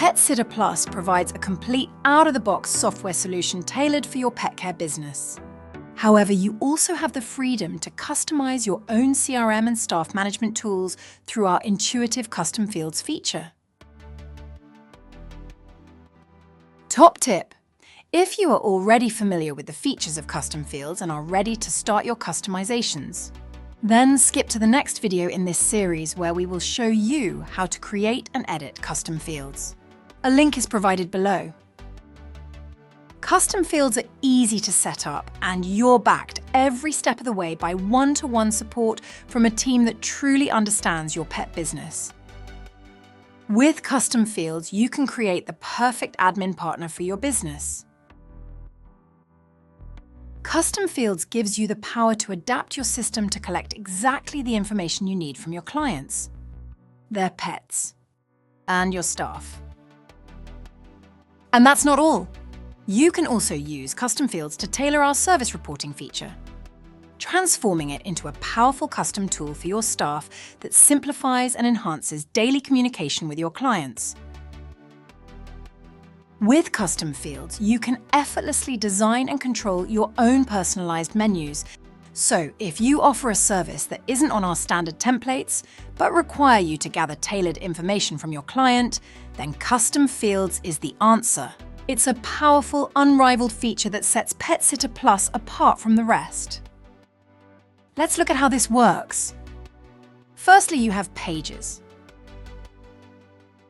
Pet Sitter Plus provides a complete out-of-the-box software solution tailored for your pet care business. However, you also have the freedom to customize your own CRM and staff management tools through our intuitive custom fields feature. Top tip: if you are already familiar with the features of custom fields and are ready to start your customizations, then skip to the next video in this series where we will show you how to create and edit custom fields. A link is provided below. Custom fields are easy to set up, and you're backed every step of the way by one-to-one support from a team that truly understands your pet business. With custom fields, you can create the perfect admin partner for your business. Custom fields gives you the power to adapt your system to collect exactly the information you need from your clients, their pets, and your staff. And that's not all. You can also use custom fields to tailor our service reporting feature, transforming it into a powerful custom tool for your staff that simplifies and enhances daily communication with your clients. With custom fields, you can effortlessly design and control your own personalized menus. So if you offer a service that isn't on our standard templates, but require you to gather tailored information from your client, then custom fields is the answer. It's a powerful, unrivaled feature that sets Pet Sitter Plus apart from the rest. Let's look at how this works. Firstly, you have pages.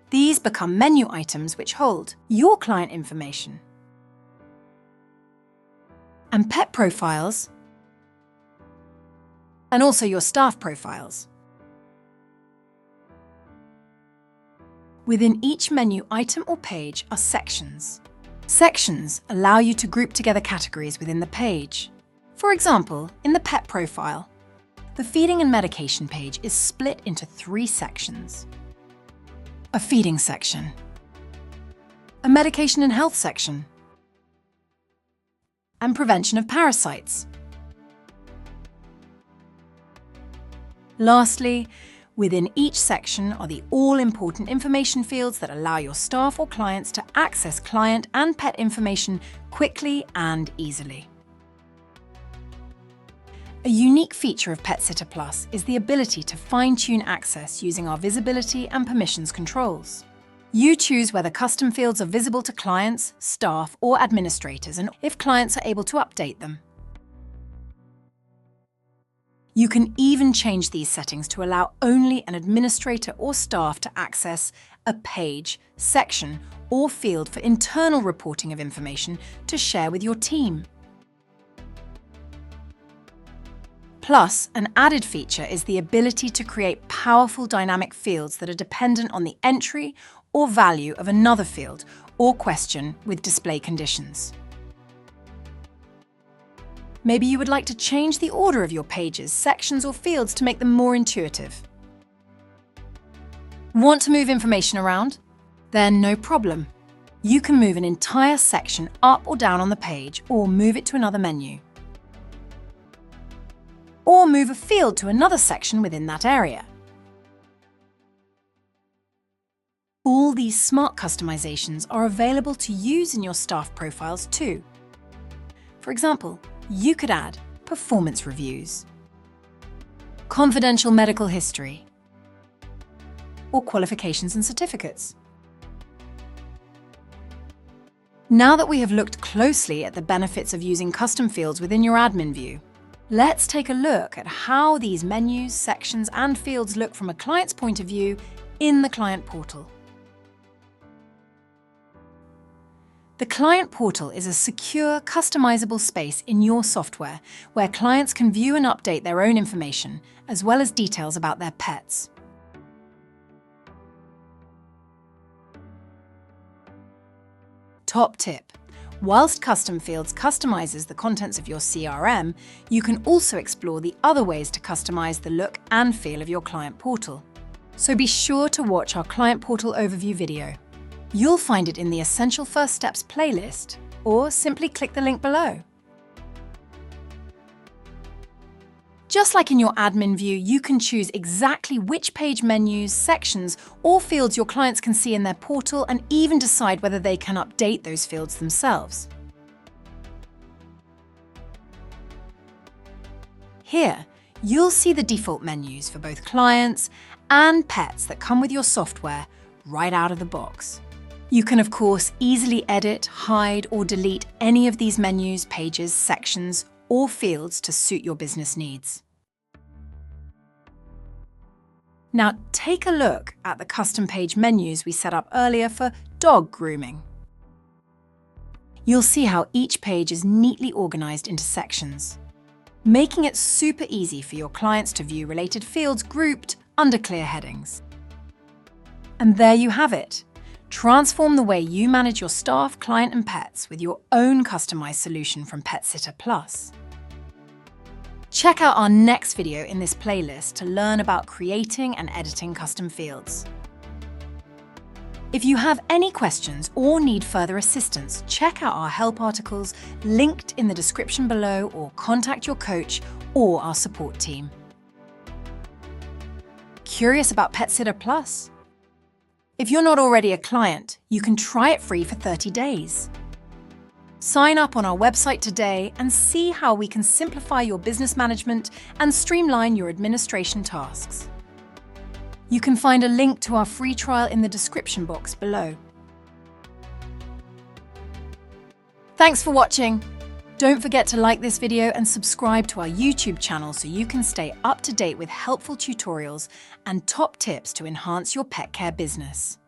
These become menu items which hold your client information. And pet profiles, and also your staff profiles. Within each menu item or page are sections. Sections allow you to group together categories within the page. For example, in the pet profile, the feeding and medication page is split into 3 sections. A feeding section, a medication and health section, and prevention of parasites. Lastly, within each section are the all-important information fields that allow your staff or clients to access client and pet information quickly and easily. A unique feature of Pet Sitter Plus is the ability to fine-tune access using our visibility and permissions controls. You choose whether custom fields are visible to clients, staff, or administrators, and if clients are able to update them. You can even change these settings to allow only an administrator or staff to access a page, section, or field for internal reporting of information to share with your team. Plus, an added feature is the ability to create powerful dynamic fields that are dependent on the entry or value of another field or question with display conditions. Maybe you would like to change the order of your pages, sections, or fields to make them more intuitive. Want to move information around? Then no problem. You can move an entire section up or down on the page, or move it to another menu. Or move a field to another section within that area. All these smart customizations are available to use in your staff profiles too. For example, you could add performance reviews, confidential medical history, or qualifications and certificates. Now that we have looked closely at the benefits of using custom fields within your admin view, let's take a look at how these menus, sections, and fields look from a client's point of view in the client portal. The client portal is a secure, customizable space in your software where clients can view and update their own information, as well as details about their pets. Top tip: whilst Custom Fields customizes the contents of your CRM, you can also explore the other ways to customize the look and feel of your client portal. So be sure to watch our client portal overview video. You'll find it in the Essential First Steps playlist, or simply click the link below. Just like in your admin view, you can choose exactly which page menus, sections, or fields your clients can see in their portal and even decide whether they can update those fields themselves. Here, you'll see the default menus for both clients and pets that come with your software right out of the box. You can, of course, easily edit, hide, or delete any of these menus, pages, sections, or fields to suit your business needs. Now, take a look at the custom page menus we set up earlier for dog grooming. You'll see how each page is neatly organized into sections, making it super easy for your clients to view related fields grouped under clear headings. And there you have it. Transform the way you manage your staff, client, and pets with your own customized solution from PetSitter Plus. Check out our next video in this playlist to learn about creating and editing custom fields. If you have any questions or need further assistance, check out our help articles linked in the description below, or contact your coach or our support team. Curious about PetSitter Plus? If you're not already a client, you can try it free for 30 days. Sign up on our website today and see how we can simplify your business management and streamline your administration tasks. You can find a link to our free trial in the description box below. Thanks for watching. Don't forget to like this video and subscribe to our YouTube channel so you can stay up to date with helpful tutorials and top tips to enhance your pet care business.